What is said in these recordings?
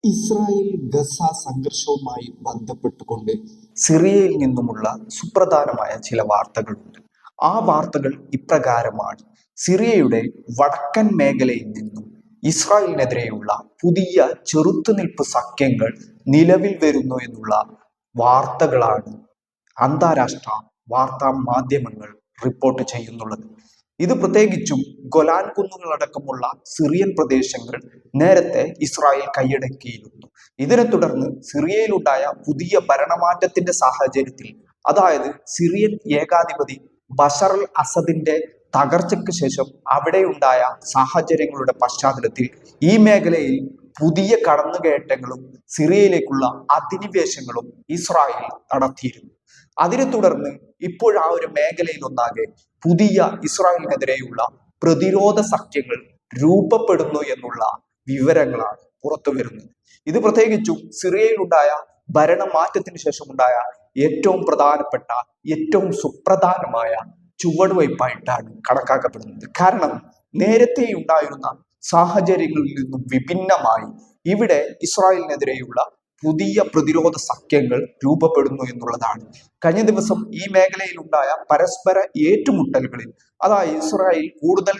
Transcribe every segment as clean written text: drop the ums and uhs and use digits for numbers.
Israel Gaza സംഘർഷവുമായി ബന്ധപ്പെട്ടുകൊണ്ട് സിറിയയിൽ നിന്നുമുള്ള സുപ്രധാനമായ ചില വാർത്തകളുണ്ട്. ആ വാർത്തകൾ ഇപ്രകാരമാണ്: സിറിയയുടെ വടക്കൻ മേഖലയിൽ നിന്നും ഇസ്രായേലിനെതിരെയുള്ള പുതിയ ചെറുത്തുനിൽപ്പ് സഖ്യങ്ങൾ നിലവിൽ വരുന്നു എന്നുള്ള വാർത്തകളാണ് അന്താരാഷ്ട്ര വാർത്താ മാധ്യമങ്ങൾ റിപ്പോർട്ട് ചെയ്യുന്നുള്ളത്. ഇത് പ്രത്യേകിച്ചും ഗൊലാൻ കുന്നുകളടക്കമുള്ള സിറിയൻ പ്രദേശങ്ങൾ നേരത്തെ ഇസ്രായേൽ കൈയടക്കിയിരുന്നു. ഇതിനെ തുടർന്ന് സിറിയയിലുണ്ടായ പുതിയ ഭരണമാറ്റത്തിന്റെ സാഹചര്യത്തിൽ, അതായത് സിറിയൻ ഏകാധിപതി ബഷർ അൽ അസദിന്റെ തകർച്ചയ്ക്ക് ശേഷം അവിടെയുണ്ടായ സാഹചര്യങ്ങളുടെ പശ്ചാത്തലത്തിൽ ഈ മേഖലയിൽ പുതിയ കടന്നുകയറ്റങ്ങളും സിറിയയിലേക്കുള്ള അധിനിവേശങ്ങളും ഇസ്രായേൽ നടത്തിയിരുന്നു. അതിനെ തുടർന്ന് ഇപ്പോൾ ആ ഒരു മേഖലയിൽ ഒന്നാകെ പുതിയ ഇസ്രായേലിനെതിരെയുള്ള പ്രതിരോധ സഖ്യങ്ങൾ രൂപപ്പെടുന്നു എന്നുള്ള വിവരങ്ങളാണ് പുറത്തു വരുന്നത്. ഇത് പ്രത്യേകിച്ചും സിറിയയിലുണ്ടായ ഭരണമാറ്റത്തിന് ശേഷമുണ്ടായ ഏറ്റവും പ്രധാനപ്പെട്ട, ഏറ്റവും സുപ്രധാനമായ ചുവടുവയ്പായിട്ടാണ് കണക്കാക്കപ്പെടുന്നത്. കാരണം നേരത്തെ ഉണ്ടായിരുന്ന സാഹചര്യങ്ങളിൽ നിന്നും വിഭിന്നമായി ഇവിടെ ഇസ്രായേലിനെതിരെയുള്ള പുതിയ പ്രതിരോധ സഖ്യങ്ങൾ രൂപപ്പെടുന്നു എന്നുള്ളതാണ്. കഴിഞ്ഞ ദിവസം ഈ മേഖലയിൽ ഉണ്ടായ പരസ്പര ഏറ്റുമുട്ടലുകളിൽ, അതായത് ഇസ്രായേൽ കൂടുതൽ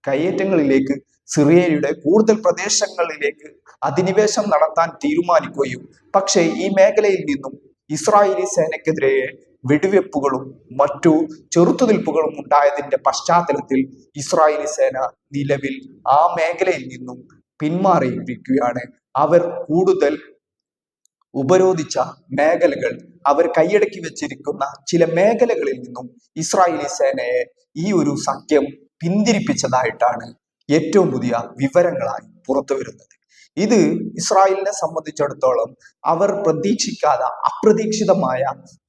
കയ്യേറ്റങ്ങളിലേക്ക് സിറിയയുടെ കൂടുതൽ പ്രദേശങ്ങളിലേക്ക് അധിനിവേശം നടത്താൻ തീരുമാനിക്കുകയും, പക്ഷേ ഈ മേഖലയിൽ നിന്നും ഇസ്രായേലി സേനയ്ക്കെതിരെ വെടിവെപ്പുകളും മറ്റു ചെറുത്തുനിൽപ്പുകളും ഉണ്ടായതിന്റെ പശ്ചാത്തലത്തിൽ ഇസ്രായേലി സേന നിലവിൽ ആ മേഖലയിൽ നിന്നും പിന്മാറിയിരിക്കുകയാണ്. അവർ കൂടുതൽ ഉപരോധിച്ച മേഖലകൾ, അവർ കൈയടക്കി വെച്ചിരിക്കുന്ന ചില മേഖലകളിൽ നിന്നും ഇസ്രായേലി സേനയെ ഈ ഒരു സഖ്യം പിന്തിരിപ്പിച്ചതായിട്ടാണ് ഏറ്റവും പുതിയ വിവരങ്ങളായി പുറത്തു വരുന്നത്. ഇത് ഇസ്രായേലിനെ സംബന്ധിച്ചിടത്തോളം അവർ പ്രതീക്ഷിക്കാതെ അപ്രതീക്ഷിതമായ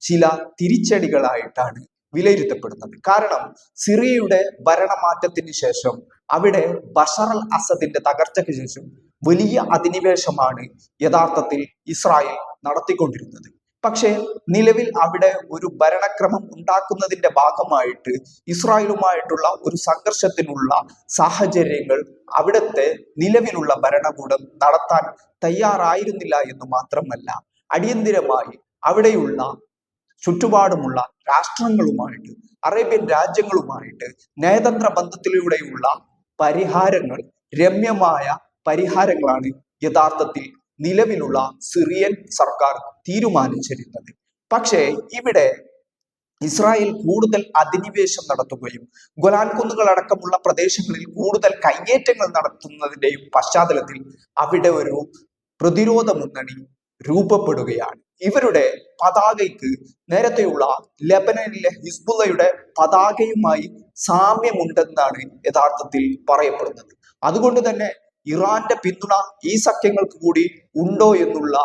ചില തിരിച്ചടികളായിട്ടാണ് വിലയിരുത്തപ്പെടുന്നത്. കാരണം സിറിയയുടെ ഭരണമാറ്റത്തിന് ശേഷം അവിടെ ബഷർ അൽ അസദിന്റെ തകർച്ചയ്ക്ക് ശേഷം വലിയ അധിനിവേശമാണ് യഥാർത്ഥത്തിൽ ഇസ്രായേൽ നടത്തിക്കൊണ്ടിരുന്നത്. പക്ഷേ നിലവിൽ അവിടെ ഒരു ഭരണക്രമം ഉണ്ടാക്കുന്നതിന്റെ ഭാഗമായിട്ട് ഇസ്രായേലുമായിട്ടുള്ള ഒരു സംഘർഷത്തിനുള്ള സാഹചര്യങ്ങൾ അവിടുത്തെ നിലവിലുള്ള ഭരണകൂടം നടത്താൻ തയ്യാറായിരുന്നില്ല എന്ന് മാത്രമല്ല, അടിയന്തിരമായി അവിടെയുള്ള ചുറ്റുപാടുമുള്ള രാഷ്ട്രങ്ങളുമായിട്ട്, അറേബ്യൻ രാജ്യങ്ങളുമായിട്ട് നയതന്ത്ര ബന്ധത്തിലൂടെയുള്ള പരിഹാരങ്ങൾ, രമ്യമായ പരിഹാരങ്ങളാണ് യഥാർത്ഥത്തിൽ നിലവിലുള്ള സിറിയൻ സർക്കാർ തീരുമാനിച്ചിരുന്നത്. പക്ഷേ ഇവിടെ ഇസ്രായേൽ കൂടുതൽ അധിനിവേശം നടത്തുകയും ഗൊലാൻ കുന്നുകൾ അടക്കമുള്ള പ്രദേശങ്ങളിൽ കൂടുതൽ കയ്യേറ്റങ്ങൾ നടത്തുന്നതിന്റെയും പശ്ചാത്തലത്തിൽ അവിടെ ഒരു പ്രതിരോധ മുന്നണി രൂപപ്പെടുകയാണ്. ഇവരുടെ പതാകയ്ക്ക് നേരത്തെയുള്ള ലെബനനിലെ ഹിസ്ബുള്ളയുടെ പതാകയുമായി സാമ്യമുണ്ടെന്നാണ് യഥാർത്ഥത്തിൽ പറയപ്പെടുന്നത്. അതുകൊണ്ട് തന്നെ ഇറാന്റെ പിന്തുണ ഈ സഖ്യങ്ങൾക്ക് കൂടി ഉണ്ടോ എന്നുള്ള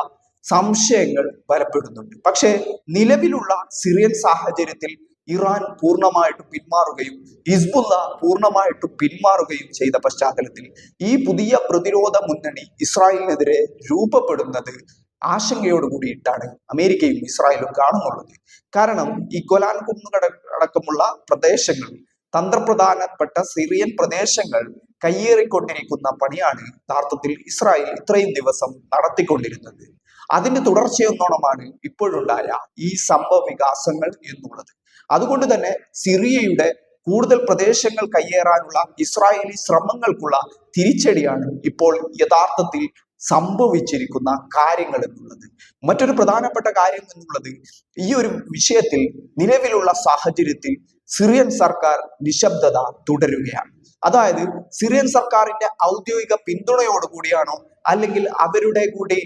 സംശയങ്ങൾ ബലപ്പെടുന്നുണ്ട്. പക്ഷേ നിലവിലുള്ള സിറിയൻ സാഹചര്യത്തിൽ ഇറാൻ പൂർണ്ണമായിട്ടും പിന്മാറുകയും ഹിസ്ബുള്ള പൂർണ്ണമായിട്ടും പിന്മാറുകയും ചെയ്ത പശ്ചാത്തലത്തിൽ ഈ പുതിയ പ്രതിരോധ മുന്നണി ഇസ്രായേലിനെതിരെ രൂപപ്പെടുന്നത് ആശങ്കയോട് കൂടിയിട്ടാണ് അമേരിക്കയും ഇസ്രായേലും കാണുന്നുള്ളത്. കാരണം ഈ ഗൊലാൻ കുന്നുകൾ അടക്കമുള്ള പ്രദേശങ്ങൾ, തന്ത്രപ്രധാനപ്പെട്ട സിറിയൻ പ്രദേശങ്ങൾ കയ്യേറിക്കൊണ്ടിരിക്കുന്ന പണിയാണ് യഥാർത്ഥത്തിൽ ഇസ്രായേൽ ഇത്രയും ദിവസം നടത്തിക്കൊണ്ടിരുന്നത്. അതിന്റെ തുടർച്ചയൊന്നോണമാണ് ഇപ്പോഴുണ്ടായ ഈ സംഭവ വികാസങ്ങൾ എന്നുള്ളത്. അതുകൊണ്ട് തന്നെ സിറിയയുടെ കൂടുതൽ പ്രദേശങ്ങൾ കയ്യേറാനുള്ള ഇസ്രായേലി ശ്രമങ്ങൾക്കുള്ള തിരിച്ചടിയാണ് ഇപ്പോൾ യഥാർത്ഥത്തിൽ സംഭവിച്ചിരിക്കുന്ന കാര്യങ്ങൾ എന്നുള്ളത്. മറ്റൊരു പ്രധാനപ്പെട്ട കാര്യം എന്നുള്ളത്, ഈ ഒരു വിഷയത്തിൽ നിലവിലുള്ള സാഹചര്യത്തിൽ സിറിയൻ സർക്കാർ നിശബ്ദത തുടരുകയാണ്. അതായത് സിറിയൻ സർക്കാരിന്റെ ഔദ്യോഗിക പിന്തുണയോടുകൂടിയാണോ അല്ലെങ്കിൽ അവരുടെ കൂടി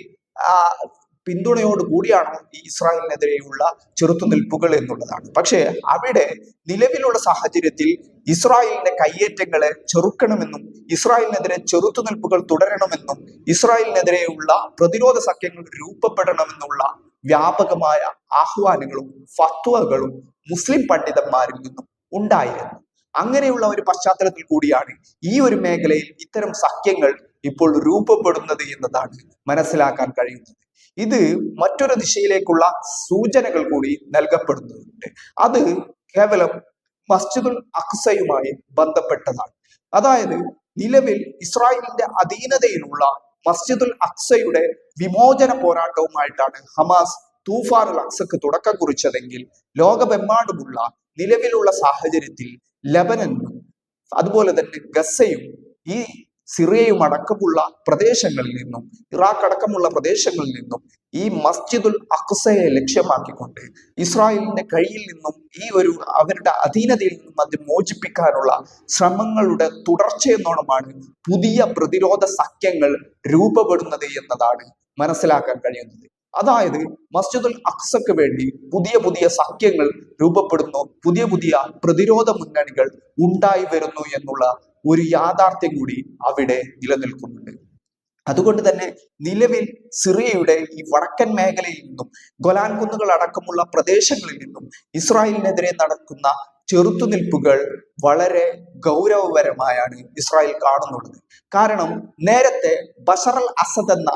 പിന്തുണയോട് കൂടിയാണോ ഈ ഇസ്രായേലിനെതിരെയുള്ള ചെറുത്തുനിൽപ്പുകൾ എന്നുള്ളതാണ്. പക്ഷേ അവിടെ നിലവിലുള്ള സാഹചര്യത്തിൽ ഇസ്രായേലിന്റെ കയ്യേറ്റങ്ങളെ ചെറുക്കണമെന്നും ഇസ്രായേലിനെതിരെ ചെറുത്തുനിൽപ്പുകൾ തുടരണമെന്നും ഇസ്രായേലിനെതിരെയുള്ള പ്രതിരോധ സഖ്യങ്ങൾ രൂപപ്പെടണമെന്നുള്ള വ്യാപകമായ ആഹ്വാനങ്ങളും ഫത്വകളും മുസ്ലിം പണ്ഡിതന്മാരിൽ നിന്നും ഉണ്ടായിരുന്നു. അങ്ങനെയുള്ള ഒരു പശ്ചാത്തലത്തിൽ കൂടിയാണ് ഈ ഒരു മേഖലയിൽ ഇത്തരം സഖ്യങ്ങൾ ഇപ്പോൾ രൂപപ്പെടുന്നത് എന്നതാണ് മനസ്സിലാക്കാൻ കഴിയുന്നത്. ഇത് മറ്റൊരു ദിശയിലേക്കുള്ള സൂചനകൾ കൂടി നൽകപ്പെടുന്നുണ്ട്. അത് കേവലം മസ്ജിദുൽ അഖ്സയുമായി ബന്ധപ്പെട്ടതാണ്. അതായത് നിലവിൽ ഇസ്രായേലിന്റെ അധീനതയിലുള്ള മസ്ജിദുൽ അക്സയുടെ വിമോചന പോരാട്ടവുമായിട്ടാണ് ഹമാസ് തൂഫാനുൽ അക്സക്ക് തുടക്കം കുറിച്ചതെങ്കിൽ ലോകമെമ്പാടുമുള്ള നിലവിലുള്ള സാഹചര്യത്തിൽ ലബനനും അതുപോലെ തന്നെ ഗസയും ഈ സിറിയയും അടക്കമുള്ള പ്രദേശങ്ങളിൽ നിന്നും ഇറാഖ് അടക്കമുള്ള പ്രദേശങ്ങളിൽ നിന്നും ഈ മസ്ജിദുൽ അക്സയെ ലക്ഷ്യമാക്കിക്കൊണ്ട് ഇസ്രായേലിന്റെ കയ്യിൽ നിന്നും ഈ ഒരു അവരുടെ അധീനതയിൽ നിന്നും അത് മോചിപ്പിക്കാനുള്ള ശ്രമങ്ങളുടെ തുടർച്ചയെന്നോണമാണ് പുതിയ പ്രതിരോധ സഖ്യങ്ങൾ രൂപപ്പെടുന്നത് എന്നതാണ് മനസ്സിലാക്കാൻ കഴിയുന്നത്. അതായത് മസ്ജിദുൽ അക്സക്ക് വേണ്ടി പുതിയ പുതിയ സഖ്യങ്ങൾ രൂപപ്പെടുന്നു, പുതിയ പുതിയ പ്രതിരോധ മുന്നണികൾ ഉണ്ടായി വരുന്നു എന്നുള്ള ഒരു യാഥാർത്ഥ്യം കൂടി അവിടെ നിലനിൽക്കുന്നുണ്ട്. അതുകൊണ്ട് തന്നെ നിലവിൽ സിറിയയുടെ ഈ വടക്കൻ മേഖലയിൽ നിന്നും ഗൊലാൻ കുന്നുകൾ അടക്കമുള്ള പ്രദേശങ്ങളിൽ നിന്നും ഇസ്രായേലിനെതിരെ നടക്കുന്ന ചെറുത്തുനിൽപ്പുകൾ വളരെ ഗൗരവപരമായാണ് ഇസ്രായേൽ കാണുന്നുള്ളത്. കാരണം നേരത്തെ ബഷർ അൽ അസദ് എന്ന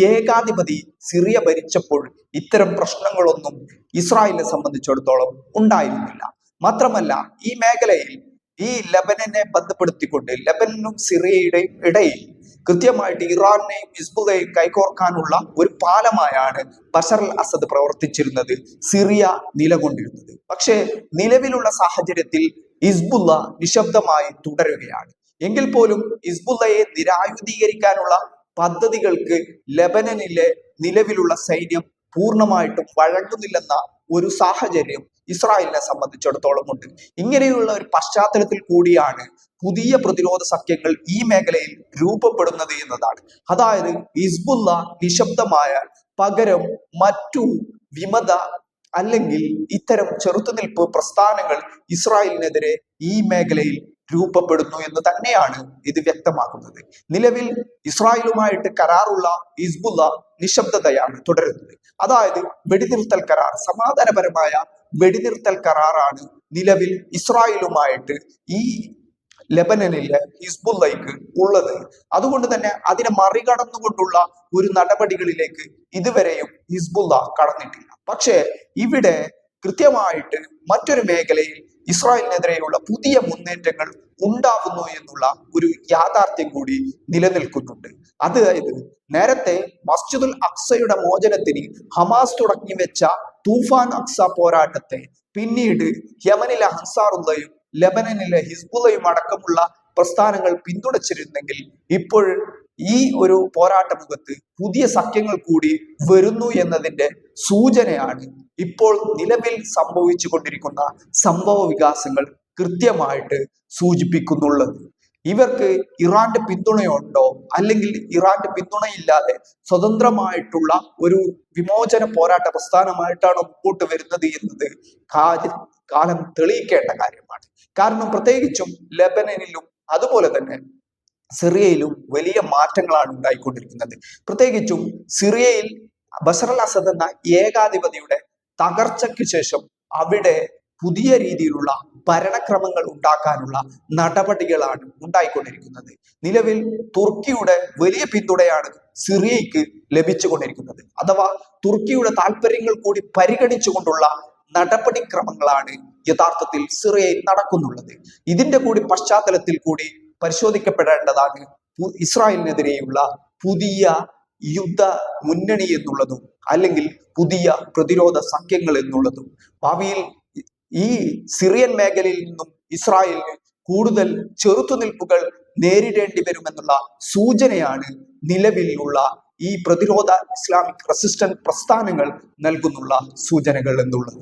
ഏകാധിപതി സിറിയ ഭരിച്ചപ്പോൾ ഇത്തരം പ്രശ്നങ്ങളൊന്നും ഇസ്രായേലിനെ സംബന്ധിച്ചിടത്തോളം ഉണ്ടായിരുന്നില്ല. മാത്രമല്ല ഈ മേഖലയിൽ ഈ ലബനനെ ബന്ധപ്പെടുത്തിക്കൊണ്ട് ലബനനും സിറിയയുടെയും ഇടയിൽ കൃത്യമായിട്ട് ഇറാനെയും ഹിസ്ബുള്ളയെയും കൈകോർക്കാനുള്ള ഒരു പാലമായാണ് ബഷർ അൽ അസദ് പ്രവർത്തിച്ചിരുന്നത്, സിറിയ നിലകൊണ്ടിരുന്നത്. പക്ഷേ നിലവിലുള്ള സാഹചര്യത്തിൽ ഹിസ്ബുള്ള നിശബ്ദമായി തുടരുകയാണ്. എങ്കിൽ പോലും ഹിസ്ബുള്ളയെ നിരായുധീകരിക്കാനുള്ള പദ്ധതികൾക്ക് ലബനനിലെ നിലവിലുള്ള സൈന്യം പൂർണ്ണമായിട്ടും വഴങ്ങുന്നില്ലെന്ന ഒരു സാഹചര്യം ഇസ്രായേലിനെ സംബന്ധിച്ചിടത്തോളം ഉണ്ട്. ഇങ്ങനെയുള്ള ഒരു പശ്ചാത്തലത്തിൽ കൂടിയാണ് പുതിയ പ്രതിരോധ സഖ്യങ്ങൾ ഈ മേഖലയിൽ രൂപപ്പെടുന്നത് എന്നതാണ്. അതായത് ഹിസ്ബുള്ള നിശബ്ദമായ പകരം മറ്റു വിമത അല്ലെങ്കിൽ ഇത്തരം ചെറുത്തുനിൽപ്പ് പ്രസ്ഥാനങ്ങൾ ഇസ്രായേലിനെതിരെ ഈ മേഖലയിൽ രൂപപ്പെടുന്നു എന്ന് തന്നെയാണ് ഇത് വ്യക്തമാക്കുന്നത്. നിലവിൽ ഇസ്രായേലുമായിട്ട് കരാറുള്ള ഹിസ്ബുള്ള നിശബ്ദതയാണ് തുടരുന്നത്. അതായത് വെടിനിർത്തൽ കരാർ, സമാധാനപരമായ വെടിനിർത്തൽ കരാറാണ് നിലവിൽ ഇസ്രായേലുമായിട്ട് ഈ ലബനനിലെ ഹിസ്ബുള്ളയ്ക്ക് ഉള്ളത്. അതുകൊണ്ട് തന്നെ അതിനെ മറികടന്നുകൊണ്ടുള്ള ഒരു നടപടികളിലേക്ക് ഇതുവരെയും ഹിസ്ബുള്ള കടന്നിട്ടില്ല. പക്ഷേ ഇവിടെ കൃത്യമായിട്ട് മറ്റൊരു മേഖലയിൽ ഇസ്രായേലിനെതിരെയുള്ള പുതിയ മുന്നേറ്റങ്ങൾ ഉണ്ടാകുന്നു എന്നുള്ള ഒരു യാഥാർത്ഥ്യം കൂടി നിലനിൽക്കുന്നുണ്ട്. അതായത് നേരത്തെ മസ്ജിദുൽ അക്സയുടെ മോചനത്തിന് ഹമാസ് തുടങ്ങി വെച്ച തൂഫാൻ അക്സ പോരാട്ടത്തെ പിന്നീട് യമനിലെ അൻസാറുള്ളയും ലബനനിലെ ഹിസ്ബുള്ളയും അടക്കമുള്ള പ്രസ്ഥാനങ്ങൾ പിന്തുണച്ചിരുന്നെങ്കിൽ ഇപ്പോൾ ഈ ഒരു പോരാട്ട മുഖത്ത് പുതിയ സഖ്യങ്ങൾ കൂടി വരുന്നു എന്നതിന്റെ സൂചനയാണ് ഇപ്പോൾ നിലവിൽ സംഭവിച്ചു കൊണ്ടിരിക്കുന്ന സംഭവ വികാസങ്ങൾ കൃത്യമായിട്ട് സൂചിപ്പിക്കുന്നുള്ളത്. ഇവർക്ക് ഇറാന്റെ പിന്തുണയുണ്ടോ അല്ലെങ്കിൽ ഇറാന്റെ പിന്തുണയില്ലാതെ സ്വതന്ത്രമായിട്ടുള്ള ഒരു വിമോചന പോരാട്ട പ്രസ്ഥാനമായിട്ടാണോ മുമ്പോട്ട് വരുന്നത് എന്നത് കാലം തെളിയിക്കേണ്ട കാര്യമാണ്. കാരണം പ്രത്യേകിച്ചും ലബനനിലും അതുപോലെ തന്നെ സിറിയയിലും വലിയ മാറ്റങ്ങളാണ് ഉണ്ടായിക്കൊണ്ടിരിക്കുന്നത്. പ്രത്യേകിച്ചും സിറിയയിൽ ബഷർ അൽ അസദ് എന്ന ഏകാധിപതിയുടെ തകർച്ചയ്ക്ക് ശേഷം അവിടെ പുതിയ രീതിയിലുള്ള ഭരണക്രമങ്ങൾ ഉണ്ടാക്കാനുള്ള നടപടികളാണ് ഉണ്ടായിക്കൊണ്ടിരിക്കുന്നത്. നിലവിൽ തുർക്കിയുടെ വലിയ പിന്തുണയാണ് സിറിയയ്ക്ക് ലഭിച്ചുകൊണ്ടിരിക്കുന്നത്. അഥവാ തുർക്കിയുടെ താല്പര്യങ്ങൾ കൂടി പരിഗണിച്ചുകൊണ്ടുള്ള നടപടിക്രമങ്ങളാണ് യഥാർത്ഥത്തിൽ സിറിയയിൽ നടക്കുന്നുള്ളത്. ഇതിന്റെ കൂടി പശ്ചാത്തലത്തിൽ കൂടി പരിശോധിക്കപ്പെടേണ്ടതാണ് ഇസ്രായേലിനെതിരെയുള്ള പുതിയ യുദ്ധ മുന്നണി എന്നുള്ളതും അല്ലെങ്കിൽ പുതിയ പ്രതിരോധ സഖ്യങ്ങൾ എന്നുള്ളതും. ഭാവിയിൽ ഈ സിറിയൻ മേഖലയിൽ നിന്നും ഇസ്രായേലിന് കൂടുതൽ ചെറുത്തുനിൽപ്പുകൾ നേരിടേണ്ടി വരുമെന്നുള്ള സൂചനയാണ് നിലവിലുള്ള ഈ പ്രതിരോധ ഇസ്ലാമിക് റെസിസ്റ്റന്റ് പ്രസ്ഥാനങ്ങൾ നൽകുന്നുള്ള സൂചനകൾ എന്നുള്ളത്.